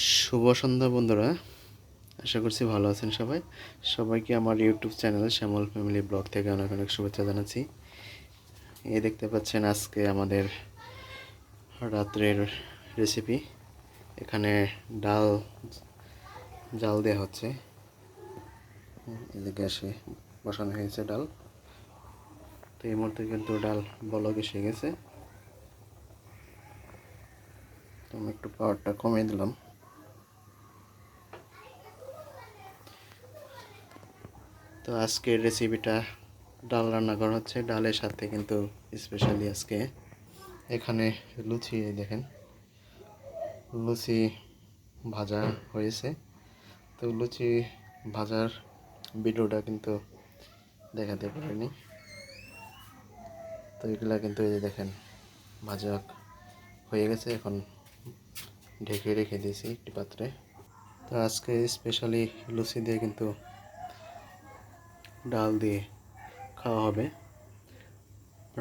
শুভ সন্ধ্যা বন্ধুরা, আশা করছি ভালো আছেন সবাই। সবাইকে আমার ইউটিউব চ্যানেল শ্যামল ফ্যামিলি ব্লগ থেকে অনেক অনেক শুভেচ্ছা জানাচ্ছি। এই দেখতে পাচ্ছেন আজকে আমাদের রাত্রের রেসিপি। এখানে ডাল জাল দেওয়া হচ্ছে, এদিকে গ্যাসে বসানো হয়েছে ডাল। তো এই মুহূর্তে কিন্তু ডাল বলক এসে গেছে, তো আমি একটু পাওয়ারটা কমিয়ে দিলাম। তো আজকের রেসিপিটা ডাল রান্না করা হচ্ছে। ডালের সাথে কিন্তু স্পেশালি আজকে এখানে লুচি, দেখেন লুচি ভাজা হয়েছে। তো লুচি ভাজার ভিডিওটা কিন্তু দেখাতে পারিনি। তো এগুলা কিন্তু এই যে দেখেন ভাজা হয়ে গেছে, এখন ঢেকে রেখে দিয়েছি একটি পাত্রে। তো আজকে স্পেশালি লুচি দিয়ে কিন্তু ডাল দিয়ে খাওয়া হবে।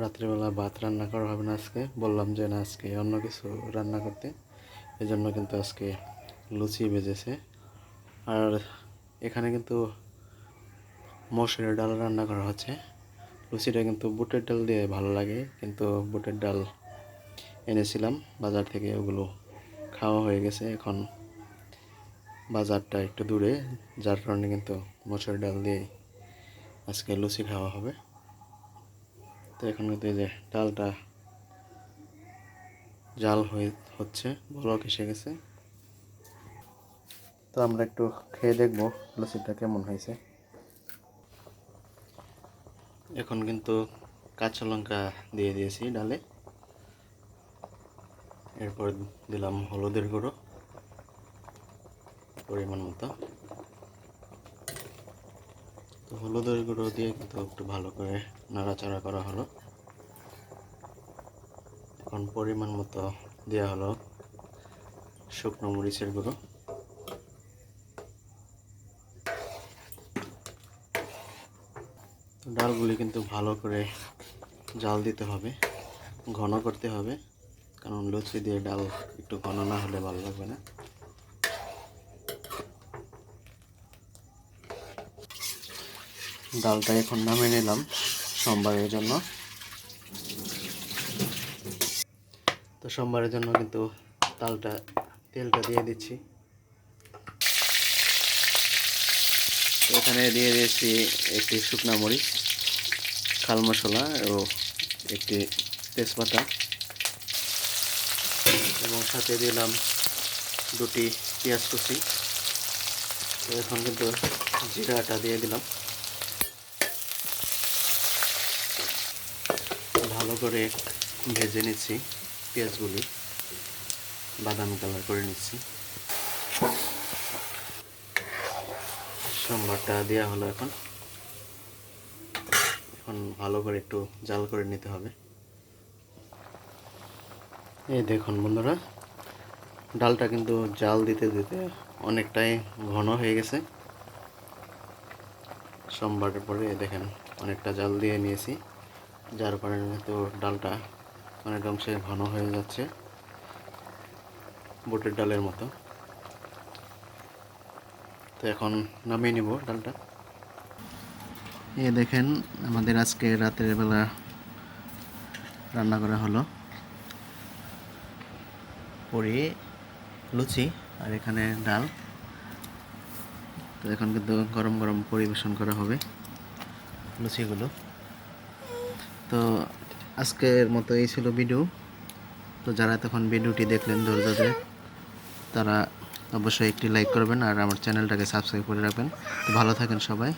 রাত্রিবেলা ভাত রান্না করা হবে না আজকে, বললাম যে না আজকে অন্য কিছু রান্না করতে, এজন্য কিন্তু আজকে লুচি ভেজেছে। আর এখানে কিন্তু মসুরের ডাল রান্না করা হচ্ছে। লুচিটা কিন্তু বুটের ডাল দিয়ে ভালো লাগে, কিন্তু বুটের ডাল এনেছিলাম বাজার থেকে, ওগুলো খাওয়া হয়ে গেছে। এখন বাজারটা একটু দূরে, যার কারণে কিন্তু মসুরের ডাল দিয়ে আজকে লুচি খাওয়া হবে। তো এখন কিন্তু এই যে ডালটা জাল হচ্ছে, বলক এসে গেছে। তো আমরা একটু খেয়ে দেখবো লুচিটা কেমন হয়েছে। এখন কিন্তু কাঁচা লঙ্কা দিয়ে দিয়েছি ডালে, এরপর দিলাম হলুদের গুঁড়ো পরিমাণ মতো। তো হলুদের গুঁড়ো দিয়ে কিন্তু একটু ভালো করে নাড়াচাড়া করা হলো। এখন পরিমাণ মতো দেওয়া হলো শুকনো মরিচের গুঁড়ো। তো ডালগুলি কিন্তু ভালো করে জাল দিতে হবে, ঘন করতে হবে, কারণ লুচি দিয়ে ডাল একটু ঘন না হলে ভালো লাগবে না। ডালটা এখন নামিয়ে নিলাম সোমবারের জন্য। তো সোমবারের জন্য কিন্তু তেলটা দিয়ে দিচ্ছি। তো এখানে দিয়ে দিয়েছি একটি শুকনা মরিচ, খাল মশলা ও একটি তেজপাতা, এবং সাথে দিলাম দুটি পেঁয়াজ কুচি। তো এখন কিন্তু জিরাটা দিয়ে দিলাম, ভালো করে ভেজে নিচ্ছি পেঁয়াজগুলি, বাদামি কালার করে নিচ্ছি। সম্বারটা দেওয়া হলো, এখন ভালো করে একটু জাল করে নিতে হবে। এই দেখুন বন্ধুরা, ডালটা কিন্তু জাল দিতে দিতে অনেকটাই ঘন হয়ে গেছে। সোমবারের পরে দেখেন অনেকটা জাল দিয়ে নিয়েছি, যার কারণে তো ডালটা অনেক অংশে ঘন হয়ে যাচ্ছে, বুটের ডালের মতো। তো এখন নামিয়ে নিব ডালটা। এই দেখেন আমাদের আজকে রাতের বেলা রান্না করা হলো পুরি, লুচি, আর এখানে ডাল। তো এখন কিন্তু গরম গরম পরিবেশন করা হবে লুচিগুলো। তো আজকের মতো এই ছিল ভিডিও। তো যারা তখন ভিডিওটি দেখলেন ধৈর্য ধরে, তারা অবশ্যই একটি লাইক করবেন আর আমার চ্যানেলটাকে সাবস্ক্রাইব করে রাখবেন। তো ভালো থাকেন সবাই।